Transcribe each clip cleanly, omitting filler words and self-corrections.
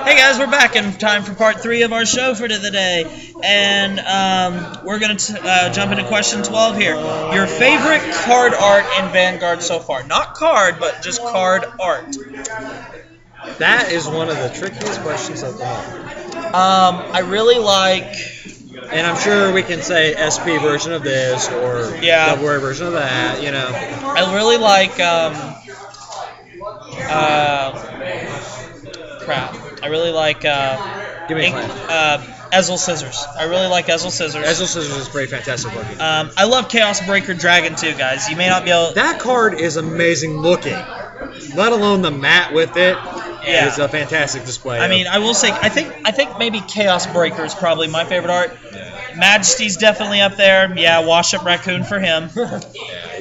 Hey guys, we're back in time for part 3 of our show for today, and we're going to jump into question 12 here. Your favorite card art in Vanguard so far? Not card, but just card art. That is one of the trickiest questions of them all. I really like... And I'm sure we can say SP version of this or WR version of that, you know. I really like... I really like Give me a Ezel Scissors. I really like Ezel Scissors. Ezel Scissors is pretty fantastic looking. I love Chaos Breaker Dragon too, guys. You may not be able... That card is amazing looking. Let alone the mat with it. Yeah. It's a fantastic display. I mean, I will say, I think maybe Chaos Breaker is probably my favorite art. Majesty's definitely up there. Yeah, Wash Up Raccoon for him.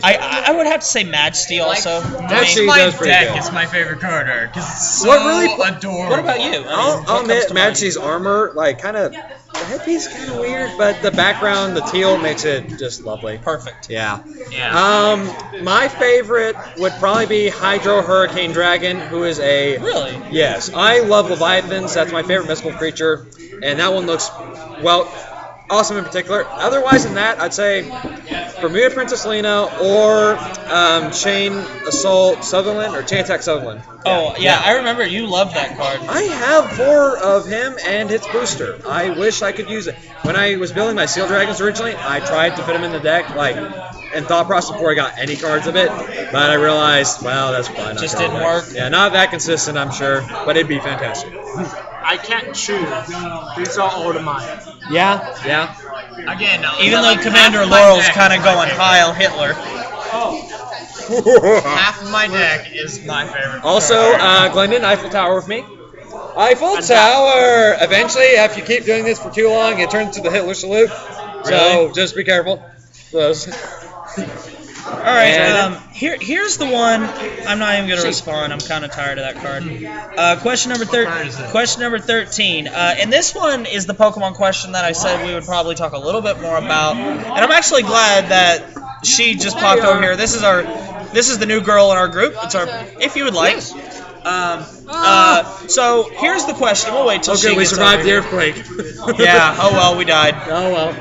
I would have to say Majesty also. Majesty my does pretty deck good. is my favorite card art because it's so What really adorable. What about you? I'll admit, Majesty's armor, like, kind of, the headpiece is kind of weird, but the background, the teal, makes it just lovely. Perfect. Yeah. Yeah. My favorite would probably be Hydro Hurricane Dragon, who is a... Really? Yes. I love Leviathans. That's my favorite mystical creature. And that one looks, well, awesome in particular. Otherwise than that, I'd say Bermuda Princess Lena or Chain Assault Sutherland or Chain Attack Sutherland. Oh, yeah, I remember you loved that card. I have 4 of him and its booster. I wish I could use it. When I was building my Seal Dragons originally, I tried to fit them in the deck, like, in thought process before I got any cards of it. But I realized, well, that's probably not Just gonna didn't work. work? Yeah, not that consistent, I'm sure, but it'd be fantastic. I can't choose. These are all of mine. Yeah. Again, Even though like Commander half of my Laurel's deck- kind of going Heil Hitler. Half of my deck is my favorite. Also, Glendon, Eiffel Tower with me. Eiffel Tower! Eventually, if you keep doing this for too long, it turns to the Hitler salute. So, Really? just be careful. Those. All right, here's the one. I'm not even going to respond. I'm kind of tired of that card. Question number 13. And this one is the Pokemon question that I said we would probably talk a little bit more about. And I'm actually glad that she just popped over here. This is the new girl in our group. It's our, if you would like. So here's the question. We'll wait till she Okay, we gets survived over the here. earthquake. Yeah. Oh well, we died. Oh well.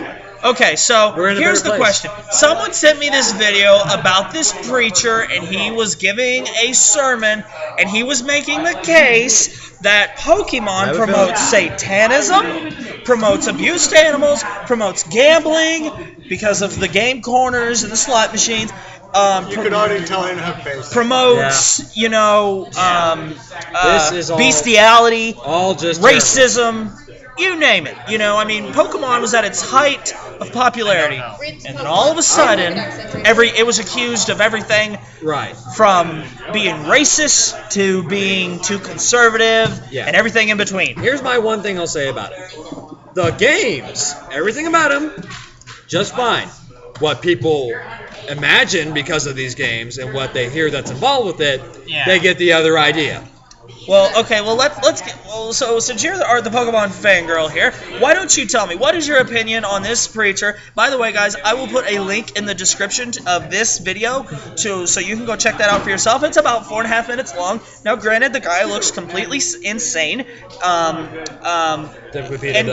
Okay, so We're in a here's the better place. question. Someone sent me this video about this preacher, and he was giving a sermon, and he was making the case that Pokemon promotes Satanism, promotes abuse to animals, promotes gambling because of the game corners and the slot machines. You could already tell in her face. Promotes, This is all- bestiality, All just racism, you name it. You know, I mean, Pokemon was at its height of popularity, and then all of a sudden, it was accused of everything Right. from being racist to being too conservative, Yeah. and everything in between. Here's my one thing I'll say about it. The games, everything about them, just fine. What people imagine because of these games and what they hear that's involved with it, they get the other idea. Well, okay, well let's get so since you're the Pokemon fangirl here, why don't you tell me what is your opinion on this preacher? By the way, guys, I will put a link in the description of this video so you can go check that out for yourself. It's about 4.5 minutes long. Now, granted, the guy looks completely insane. And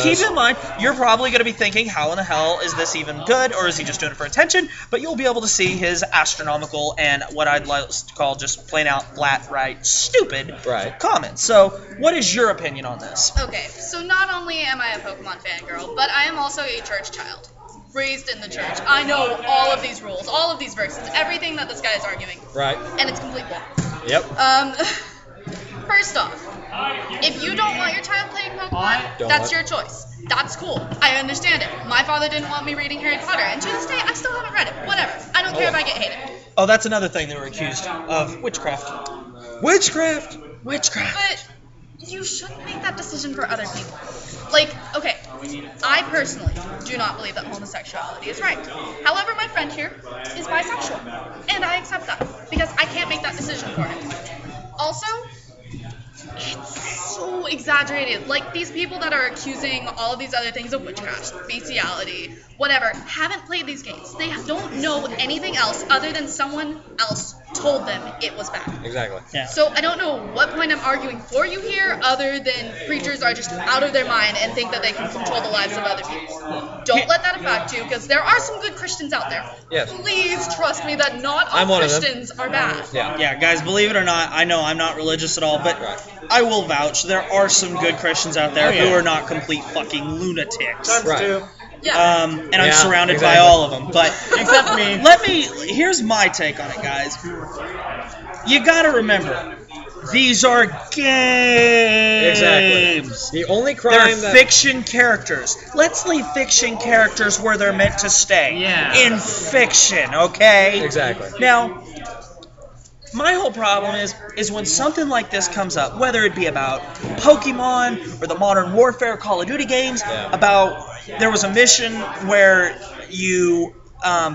keep in mind, you're probably going to be thinking, how in the hell is this even good, or is he just doing it for attention? But you'll be able to see his astronomical and what I'd like to call just plain out, flat, right, stupid comments. So, what is your opinion on this? Okay, so not only am I a Pokemon fangirl, but I am also a church child. Raised in the church. I know all of these rules, all of these verses, everything that this guy is arguing. Right. And it's complete bull. Yep. First off, if you don't want your child playing Pokemon, that's your choice. That's cool. I understand it. My father didn't want me reading Harry Potter, and to this day, I still haven't read it. Whatever. I don't care if I get hated. Oh, that's another thing they were accused of, witchcraft. Witchcraft! Witchcraft. But you shouldn't make that decision for other people. Like, okay, I personally do not believe that homosexuality is right. However, my friend here is bisexual, and I accept that, because I can't make that decision for him. Also, it's so exaggerated. Like, these people that are accusing all of these other things of witchcraft, bestiality, whatever, haven't played these games. They don't know anything else other than someone else told them it was bad. Exactly. Yeah. So I don't know what point I'm arguing for you here, other than preachers are just out of their mind and think that they can control the lives of other people. Don't let that affect you, because there are some good Christians out there. Yes. Please trust me that not I'm all one of them. Christians are bad. Yeah. Yeah, guys, believe it or not, I know I'm not religious at all, but I will vouch there are some good Christians out there who are not complete fucking lunatics. Right. Yeah. And I'm surrounded by exactly. all of them. But Except me. here's my take on it, guys. You gotta remember, these are games. Exactly. The only They're crime that fiction characters. Let's leave fiction characters where they're meant to stay. Yeah. In fiction, okay? Exactly. Now, my whole problem is when something like this comes up, whether it be about Pokemon or the Modern Warfare Call of Duty games, about there was a mission where you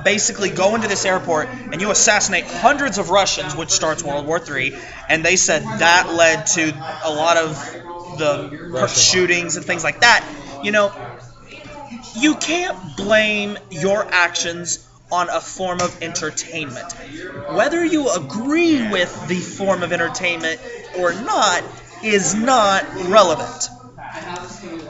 basically go into this airport and you assassinate hundreds of Russians, which starts World War III, and they said that led to a lot of the shootings and things like that. You know, you can't blame your actions on a form of entertainment. Whether you agree with the form of entertainment or not is not relevant.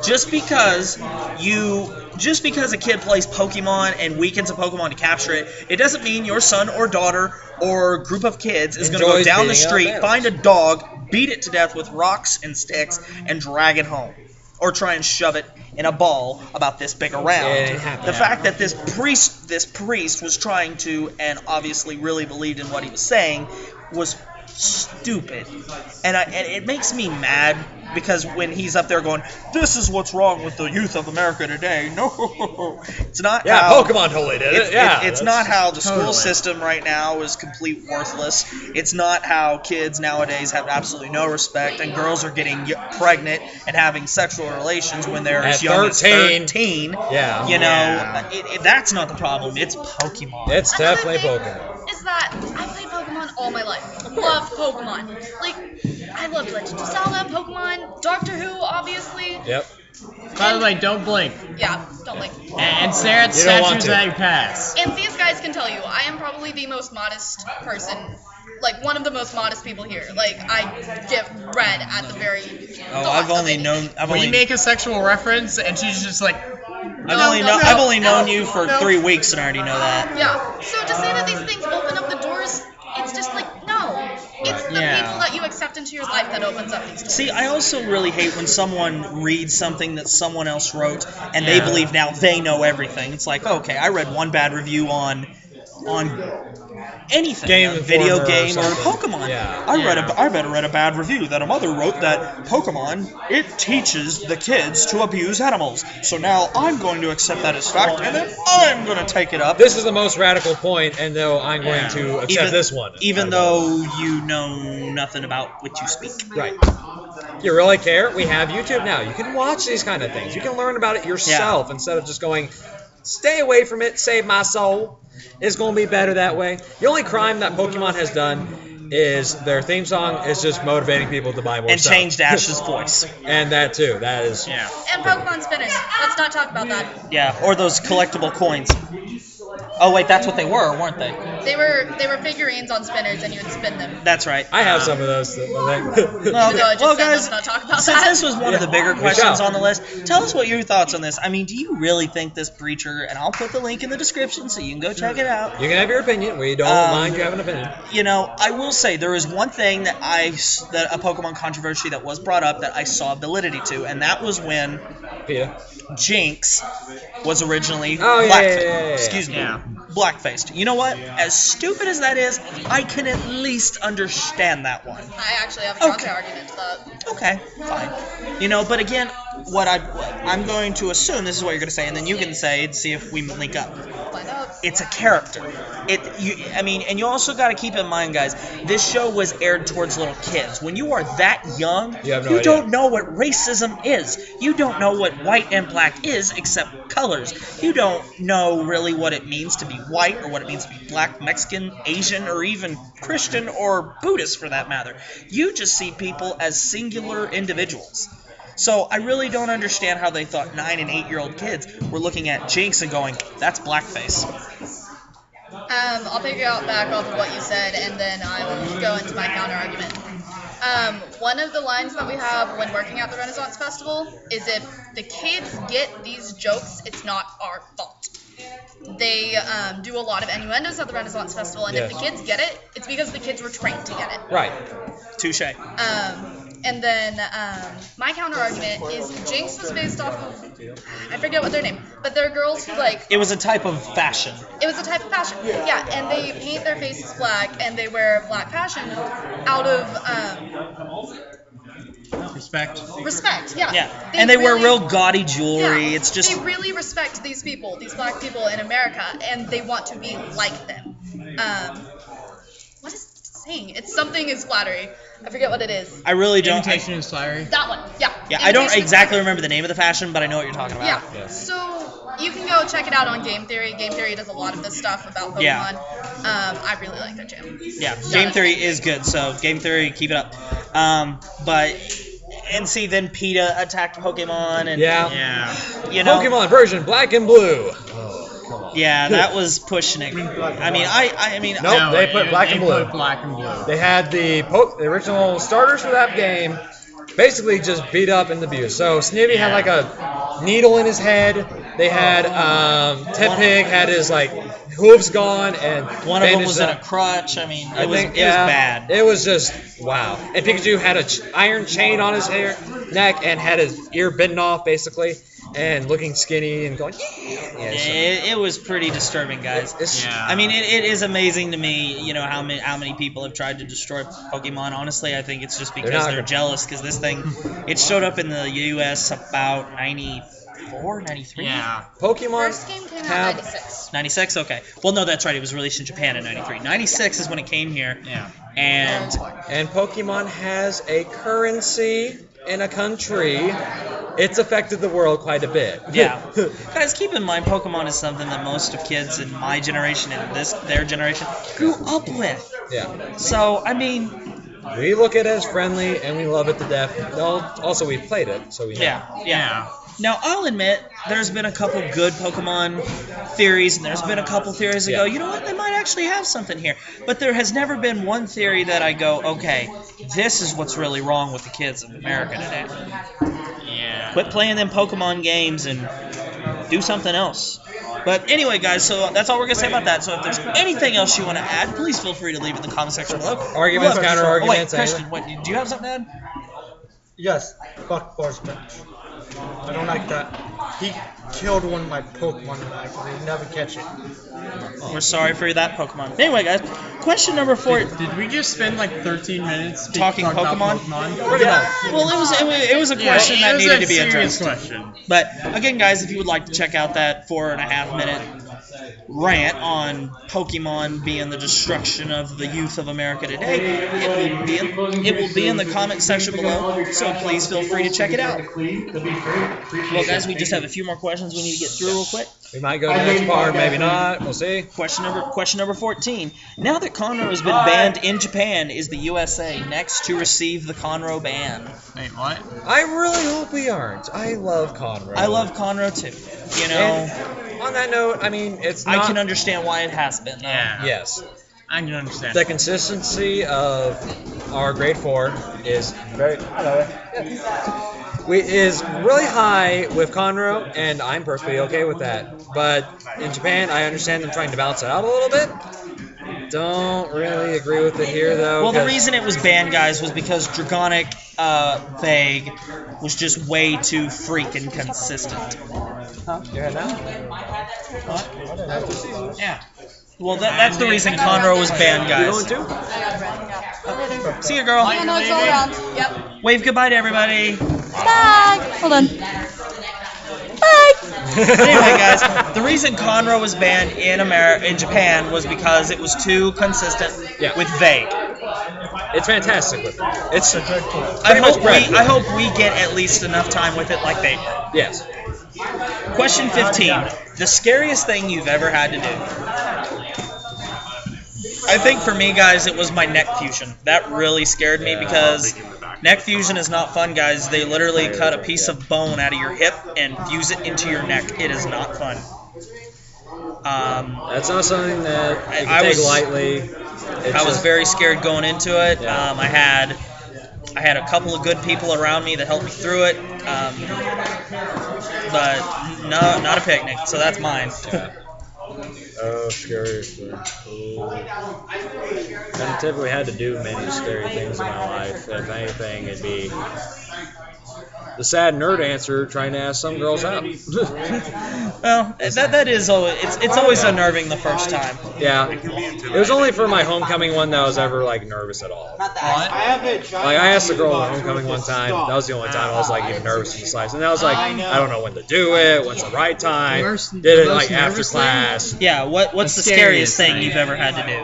Just because a kid plays Pokemon and weekends a Pokemon to capture it, it doesn't mean your son or daughter or group of kids is going to go Enjoys down the beating up street, animals. find a dog, beat it to death with rocks and sticks, and drag it home. Or try and shove it in a ball about this big around. It happened. The fact that this priest was trying to, and obviously really believed in what he was saying, was stupid. And it makes me mad, because when he's up there going, this is what's wrong with the youth of America today. No, it's not how... Pokemon totally did it. It's not how the school system right now is complete worthless. It's not how kids nowadays have absolutely no respect, and girls are getting pregnant and having sexual relations when they're as At young as 13. 13. Yeah. You know, that's not the problem. It's Pokemon. It's Another definitely thing Pokemon. Is that I played Pokemon all my life. Loved Pokemon. Like, I loved Legend of Zelda, Pokemon, Doctor Who, obviously. Yep. By the way, don't blink. Yeah, don't like. And stare at You don't want statues to. that you pass. And these guys can tell you, I am probably the most modest person, like one of the most modest people here. Like, I get red at the very. I've only known We make a sexual reference, and she's just like, I've only known you for 3 weeks and I already know that. Yeah. So to say that these things open up the doors, it's just like, no. It's the people that you accept into your life that opens up these doors. See, I also really hate when someone reads something that someone else wrote and they believe now they know everything. It's like, okay, I read one bad review on anything, Game a video Informer or game or something. Pokemon. Yeah. I read a bad review that a mother wrote that Pokemon, it teaches the kids to abuse animals. So now I'm going to accept that as fact, and then I'm going to take it up. This is the most radical point, and though I'm going to accept this one. Even though you know nothing about what you speak. Right. You really care? We have YouTube now. You can watch these kind of things. You can learn about it yourself instead of just going, stay away from it, save my soul. It's going to be better that way. The only crime that Pokemon has done is their theme song is just motivating people to buy more And stuff. changed Ash's voice. And that too. That is. Yeah. And Pokemon spinners. Let's not talk about that. Yeah, or those collectible coins. Oh wait, that's what they were, weren't they? They were figurines on spinners, and you would spin them. That's right. I have some of those. Well, Even though I just said guys, let's not talk about since that. this was one of the bigger We questions shall. on the list, tell us what your thoughts on this. I mean, do you really think this preacher, and I'll put the link in the description so you can go check it out. You can have your opinion. We don't mind you having an opinion. You know, I will say there is one thing that a Pokemon controversy that was brought up that I saw validity to, and that was when Peta. Jinx was originally Oh, yeah, blackfaced. yeah. Excuse me, Yeah. blackfaced. You know what? As stupid as that is, I can at least understand that one. I actually have a counter Okay. argument to that. Okay, fine. You know, but again, what I'm going to assume this is what you're going to say, and then you can say and see if we link up. Find out. It's a character. And you also got to keep in mind, guys, this show was aired towards little kids. When you are that young, You have no idea. don't know what racism is. You don't know what white and black is except colors. You don't know really what it means to be white or what it means to be black, Mexican, Asian, or even Christian or Buddhist for that matter. You just see people as singular individuals. So I really don't understand how they thought 9 and 8-year-old kids were looking at Jinx and going, that's blackface. I'll figure out back off of what you said, and then I will go into my counter argument. One of the lines that we have when working at the Renaissance Festival is if the kids get these jokes, it's not our fault. They do a lot of innuendos at the Renaissance Festival, and if the kids get it, it's because the kids were trained to get it. Right. Touche. And then my counter argument is Jinx was based off of, I forget what their name, but they're girls who like. It was a type of fashion. It was a type of fashion. Yeah, and they paint their faces black and they wear black fashion out of Respect. yeah. Yeah, and they wear really- real gaudy jewelry. Yeah, It's just they really respect these people, these black people in America, and they want to be like them. What is it saying? It's something is flattery. I forget what it is. I really don't. Imitation is flattery. That one. Yeah. Yeah, I don't Imitation is exactly flattery. remember the name of the fashion, but I know what you're talking about. Yeah. So you can go check it out on Game Theory. Game Theory does a lot of this stuff about Pokemon. Yeah. I really like their channel. Yeah, Game Theory is good, so Game Theory, keep it up. And see, then PETA attacked Pokemon, and Yeah. you know, Pokemon version Black and Blue. Oh, come on. yeah, that was pushing it. I mean, Nope, they put black and blue. Put black and blue. They had the original starters for that game basically just beat up and abused. So Snivy had like a needle in his head. They had Tepig had his like hooves gone, and one of them bandaged was in a up. crutch. I mean, I it was think, it was bad. It was just wow. And Pikachu had a iron chain on his neck and had his ear bitten off basically, and looking skinny and going yeah. It was pretty disturbing, guys. I mean, it is amazing to me, you know, how many people have tried to destroy Pokemon. Honestly, I think it's just because they're jealous, because this thing, it showed up in the U.S. about 94, 93? Yeah. Pokemon First game came out have 96. 96? Okay. Well, no, that's right. It was released in Japan in 93. 96 is when it came here. Yeah. And Pokemon has a currency in a country. It's affected the world quite a bit. yeah. Guys, keep in mind, Pokemon is something that most of kids in my generation and their generation grew up with. Yeah. So, I mean, We look at it as friendly and we love it to death. Also, we've played it, so we know. yeah. Now, I'll admit, there's been a couple good Pokemon theories, and there's been a couple theories that go, you know what, they might actually have something here. But there has never been one theory that I go, okay, this is what's really wrong with the kids of America today. Yeah. Quit playing them Pokemon games and do something else. But anyway, guys, so that's all we're going to say about that. So if there's anything else you want to add, please feel free to leave it in the comment section below. Arguments, counter-arguments, Oh, wait, Christian, do you have something to add? Yes, fuck Force Bench. I don't like that. He killed one of my Pokemon and I could never catch it. We're sorry for that, Pokemon. Anyway, guys, question number 4. Did we just spend like 13 minutes Talking about Pokemon? Pretty much. Well, it was a question that needed to be addressed. Question. But again, guys, if you would like to check out that 4.5-minute rant on Pokemon being the destruction of the youth of America today, it will be in the comment section below, so please feel free to check it out. Well, guys, we just have a few more questions we need to get through real quick. We might go to the next part, maybe not. We'll see. Question number 14. Now that Conroe has been banned in Japan, is the USA next to receive the Conroe ban? Wait, what? I really hope we aren't. I love Conroe. I love Conroe too. You know, And on that note, I mean, it's not... I can understand why it has been. Though. Yeah. Yes. I can understand. The consistency of our grade 4 is very... is really high with Conroe, and I'm perfectly okay with that. But in Japan, I understand them trying to balance it out a little bit. Don't really agree with it here, though. Well, the reason it was banned, guys, was because Dragonic Vague was just way too freaking consistent. Huh? You heard that? Yeah. Well, that's the reason Conroe was banned, guys. You going too? See you, girl. Oh, no, it's all around. Yep. Wave goodbye to everybody. Bye. Hold on. Bye. Anyway, guys, the reason Conroe was banned in Japan was because it was too consistent with Vague. It's fantastic with it. It's I much hope we get at least enough time with it like they were. Yes. Question 15. The scariest thing you've ever had to do? I think for me, guys, it was my neck fusion. That really scared me because neck fusion is not fun, guys. They literally cut a piece of bone out of your hip and fuse it into your neck. It is not fun. That's not something that you can I take was- lightly. I was very scared going into it. Yeah. I had a couple of good people around me that helped me through it, but no, not a picnic. So that's mine. Oh, scary stuff. Oh. I haven't typically had to do many scary things in my life. If anything, it'd be the sad nerd answer trying to ask some girls out. Well, that is always it's always unnerving the first time. Yeah. It was only for my homecoming one that I was ever like nervous at all. What? Like I asked a girl at homecoming one time. That was the only time I was like even nervous in class. And I was like, I don't know when to do it. When's the right time? Did it like after class. Yeah. What's the scariest thing you've ever had to do?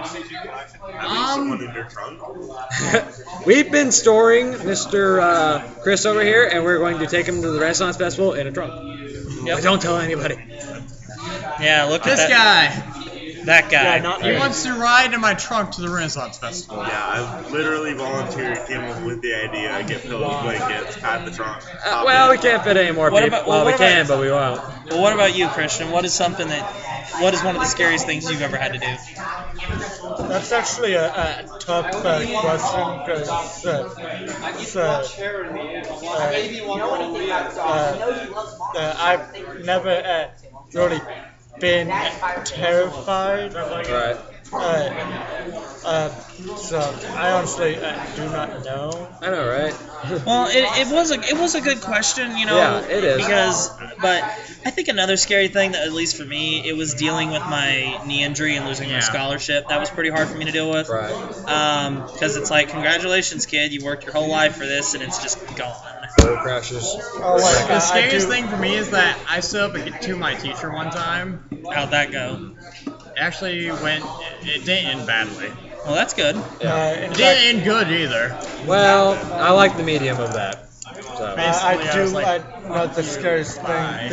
We've been storing Mr. Chris over here, and we're going to take him to the Renaissance Festival in a trunk. Yep. Don't tell anybody. Yeah. Look This at guy. that guy. He wants to ride in my trunk to the Renaissance Festival. Yeah, I literally volunteered, came up with the idea, get pillows, blankets, pad the trunk. Well, we can't fit any more What people. about- Well, we what can, about- but we won't. Well, what about you, Christian? What is one of the scariest things you've ever had to do? That's actually a tough question because I've never really been terrified. Right. So I honestly do not know. I know, right? Well, it was a good question, you know. Yeah, it is. But I think another scary thing that, at least for me, it was dealing with my knee injury and losing my Yeah. scholarship. That was pretty hard for me to deal with. Right. Because it's like, congratulations, kid, you worked your whole life for this, and it's just gone. Road crashes. Oh, like, The scariest I do, thing for me is that I stood up to my teacher one time. How'd that go? Actually, it didn't end badly. Well, that's good. in It fact, didn't end good either. Well, I like the medium of that. So. I Basically, I do was like, know the scariest thing. Bye.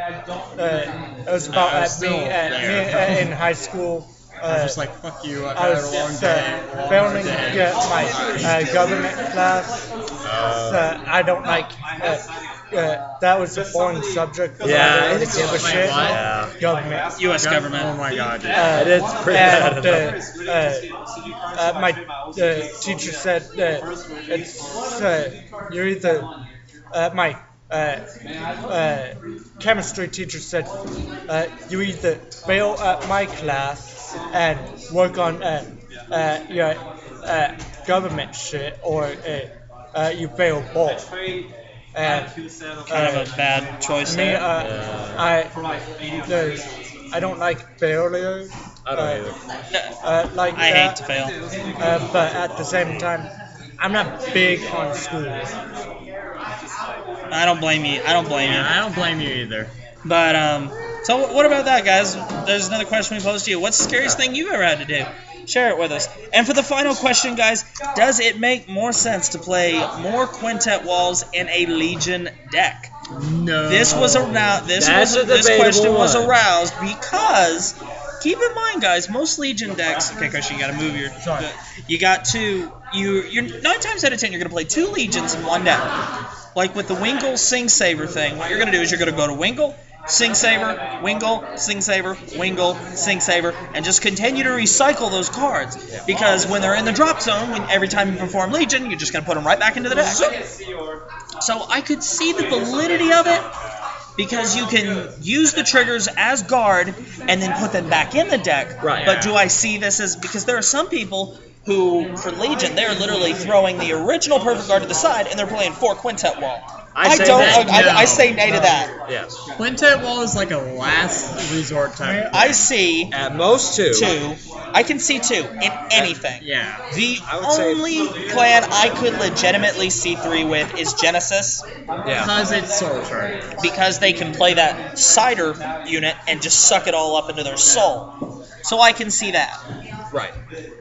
It was about I was me still there. in high school. I was just like, fuck you, I've I had was a long day. failing my government class. So I don't like. That was a boring subject. Yeah, I didn't it's- give a shit. what? Yeah. Government. U.S. Oh government. my god, yeah. It is pretty bad And my teacher said it's you're either my chemistry teacher said you either fail at my class and work on your government shit or you fail both. And Kind of a bad choice me, there. I don't like failure. I don't either. Like I hate to fail. but at the same time, I'm not big on school. I don't blame you. I don't blame you. I don't blame you either. But so what about that, guys? There's another question we posed to you. What's the scariest thing you've ever had to do? Share it with us. And for the final question, guys, does it make more sense to play more quintet walls in a Legion deck? No. This That's a this debatable question was one. aroused because keep in mind, guys, most Legion decks. Okay, Christian, you got to move your. Sorry. You got to. You're 9 times out of 10 you're gonna play 2 Legions in one deck. Like with the Wingle Sing Saver thing, what you're gonna do is you're gonna go to Wingle, Sing Saver, Wingle, Sing Saver, Wingle, Sing Saver, and just continue to recycle those cards. Because when they're in the drop zone, every time you perform Legion, you're just going to put them right back into the deck. So I could see the validity of it, because you can use the triggers as guard and then put them back in the deck. Right. But do I see this as, because there are some people who, for Legion, they're literally throwing the original perfect guard to the side and they're playing 4 quintet wall. I say don't. that. I say nay to that. Yes. Quintet wall is like a last resort type. I see At most 2. 2. I can see 2 in anything. Yeah. The I would say- only clan I could legitimately see 3 with is Genesis, Yeah. Because it's soul charge. because they can play that cider unit and just suck it all up into their soul. So I can see that. Right.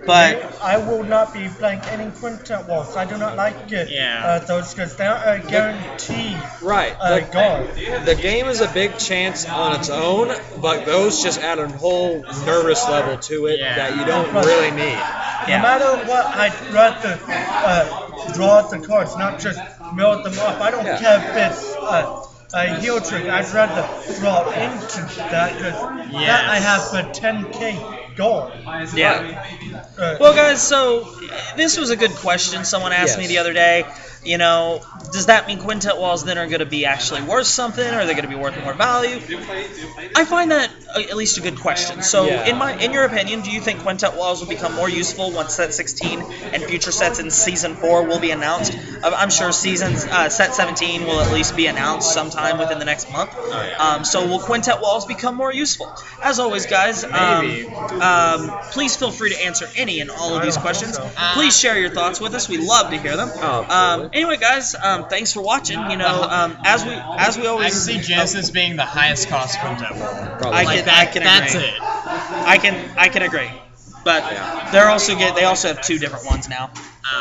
But I will not be playing any quintet walls. I do not like Yeah. those because they're guaranteed Right. guard. The game is a big chance on its own, but those just add a whole nervous level to it Yeah. that you don't really need. Yeah. No matter what, I'd rather draw the cards, not just mill them off. I don't Yeah. care if it's heel trick. I'd rather roll into that because that I have a 10K goal. Yeah. Well, guys, so this was a good question. Someone asked me the other day, you know, does that mean quintet walls then are going to be actually worth something, or are they going to be worth more value? I find that at least a good question. So, in your opinion, do you think quintet walls will become more useful once set 16 and future sets in season 4 will be announced? I'm sure set 17 will at least be announced sometime within the next month. So, will quintet walls become more useful? As always, guys, please feel free to answer any and all of these questions. Please share your thoughts with us. We love to hear them. Anyway, guys, thanks for watching. You know, as we always, I see Genesis being the highest cost quintet wall. I can That's agree. it. I can agree. But they also have 2 different ones now.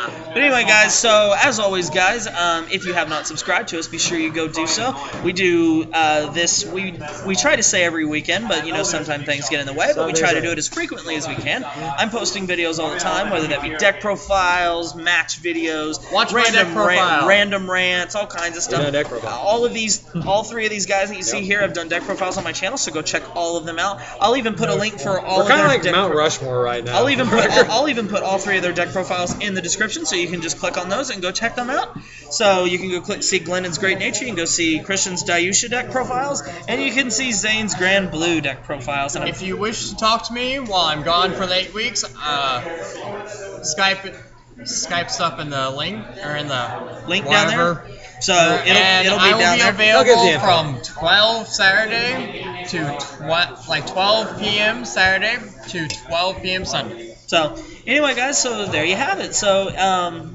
But anyway, guys, so as always, guys, if you have not subscribed to us, be sure you go do so. We do this, we try to say every weekend, but, you know, sometimes things get in the way, but we try to do it as frequently as we can. I'm posting videos all the time, whether that be deck profiles, match videos, random rants, all kinds of stuff. Deck profile. All 3 of these guys that you see here have done deck profiles on my channel, so go check all of them out. I'll even put a link for all of their We're kind of like deck Mount Rushmore right now. I'll even put all 3 of their deck profiles in the description, so you can just click on those and go check them out. So you can go see Glennon's Great Nature, you can go see Christian's Dayusha deck profiles, and you can see Zane's Grand Blue deck profiles. And if you wish to talk to me while I'm gone for the 8 weeks, Skype's up in the link or in the link down there. So it'll be down there. Available from 12 Saturday to 12 p.m. Saturday to 12 p.m. Sunday. So anyway, guys, so there you have it. So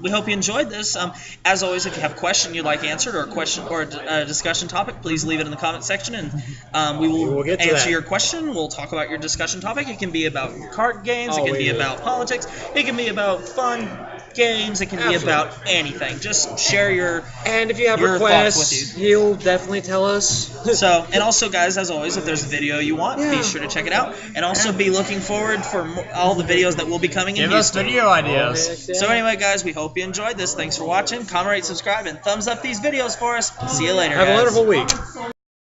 we hope you enjoyed this. As always, if you have a question you'd like answered, or a question or a discussion topic, please leave it in the comment section, and we will answer your question. We'll talk about your discussion topic. It can be about card games. It can be about politics. It can be about fun games. It can be about anything. Just share your if you have requests, he'll definitely tell us. So, and also, guys, as always, if there's a video you want, be sure to check it out, and also be looking forward for all the videos that will be coming in. Give us video ideas. So anyway, guys, we hope you enjoyed this. Thanks for watching. Comment, rate, subscribe, and thumbs up these videos for us. See you later, guys. Have a wonderful week.